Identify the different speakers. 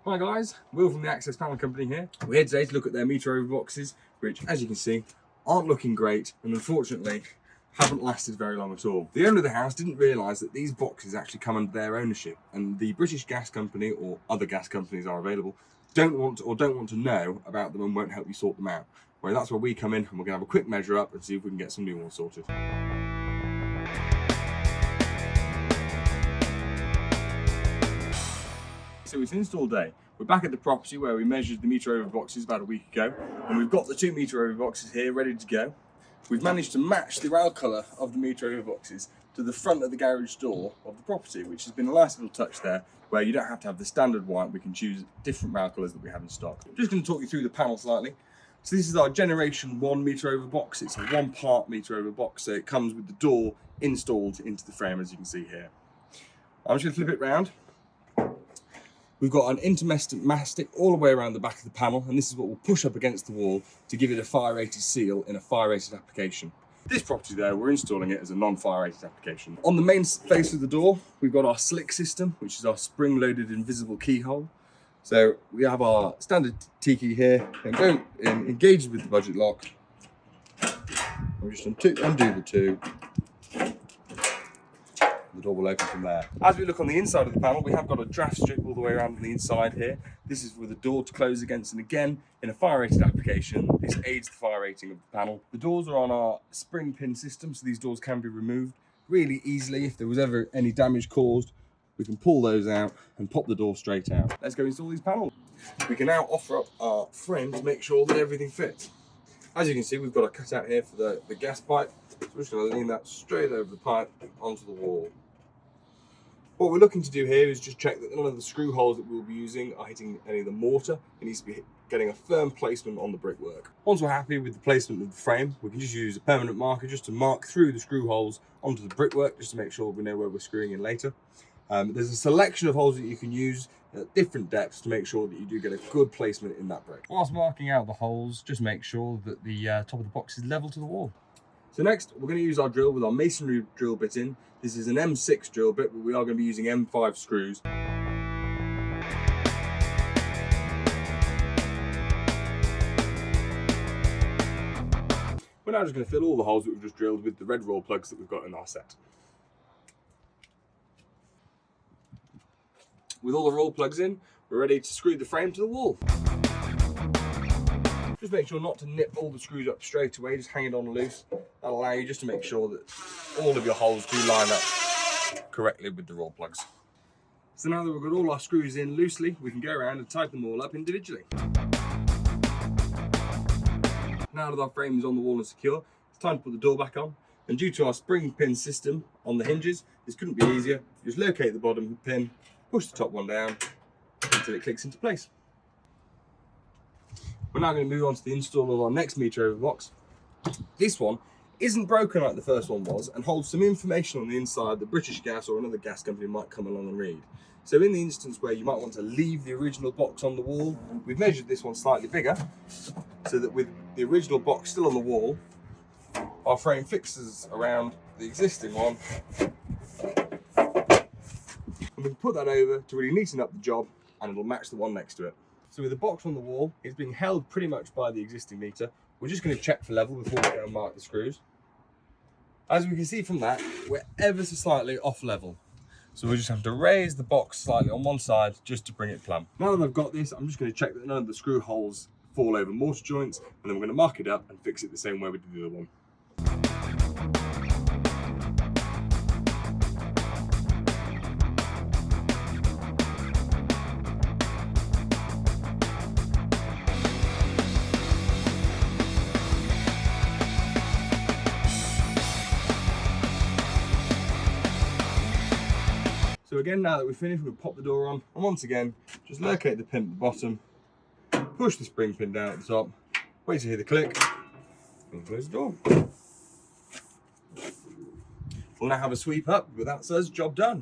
Speaker 1: Hi guys, Will from the Access Panel Company here. We're here today to look at their meter over boxes, which as you can see, aren't looking great and unfortunately haven't lasted very long at all. The owner of the house didn't realise that these boxes actually come under their ownership, and the British Gas Company, or other gas companies are available, don't want to know about them and won't help you sort them out. Well, that's where we come in, and we're going to have a quick measure up and see if we can get some new ones sorted. So it's install day. We're back at the property where we measured the meter over boxes about a week ago, and we've got the 2 meter over boxes here ready to go. We've managed to match the rail colour of the meter over boxes to the front of the garage door of the property, which has been a nice little touch there, where you don't have to have the standard white. We can choose different rail colours that we have in stock. I'm just going to talk you through the panel slightly. So this is our generation 1 meter over box. It's a 1-part meter over box, so it comes with the door installed into the frame, as you can see here. I'm just going to flip it round. We've got an intermittent mastic all the way around the back of the panel, and this is what we'll push up against the wall to give it a fire rated seal in a fire rated application. This property there, we're installing it as a non-fire rated application. On the main face of the door, we've got our SLIK system, which is our spring loaded invisible keyhole. So we have our standard T key here, and go engage with the budget lock. We'll just undo the 2. The door will open from there. As we look on the inside of the panel, we have got a draft strip all the way around on the inside here. This is for the door to close against, and again, in a fire rated application, this aids the fire rating of the panel. The doors are on our spring pin system, so these doors can be removed really easily. If there was ever any damage caused, we can pull those out and pop the door straight out. Let's go install these panels. We can now offer up our frame to make sure that everything fits. As you can see, we've got a cutout here for the gas pipe, so we're just going to lean that straight over the pipe onto the wall. What we're looking to do here is just check that none of the screw holes that we'll be using are hitting any of the mortar. It needs to be getting a firm placement on the brickwork. Once we're happy with the placement of the frame, we can just use a permanent marker just to mark through the screw holes onto the brickwork, just to make sure we know where we're screwing in later. There's a selection of holes that you can use at different depths to make sure that you do get a good placement in that brick. Whilst marking out the holes, just make sure that the top of the box is level to the wall. So next, we're going to use our drill with our masonry drill bit in. This is an M6 drill bit, but we are going to be using M5 screws. We're now just going to fill all the holes that we've just drilled with the red roll plugs that we've got in our set. With all the roll plugs in, we're ready to screw the frame to the wall. Just make sure not to nip all the screws up straight away, just hang it on loose. That'll allow you just to make sure that all of your holes do line up correctly with the roll plugs. So now that we've got all our screws in loosely, we can go around and tighten them all up individually. Now that our frame is on the wall and secure, it's time to put the door back on. And due to our spring pin system on the hinges, this couldn't be easier. Just locate the bottom pin, push the top one down until it clicks into place. We're now going to move on to the install of our next meter over box. This one isn't broken like the first one was and holds some information on the inside that British Gas or another gas company might come along and read. So in the instance where you might want to leave the original box on the wall, we've measured this one slightly bigger so that with the original box still on the wall, our frame fixes around the existing one. And we can put that over to really neaten up the job, and it'll match the one next to it. So with the box on the wall, it's being held pretty much by the existing meter. We're just going to check for level before we go and mark the screws. As we can see from that, we're ever so slightly off level. So we just have to raise the box slightly on one side just to bring it plumb. Now that I've got this, I'm just going to check that none of the screw holes fall over mortar joints, and then we're going to mark it up and fix it the same way we did the other one. So again, now that we've finished, we'll pop the door on, and once again, just locate the pin at the bottom, push the spring pin down at the top, wait to hear the click, and close the door. We'll now have a sweep up, but that says job done.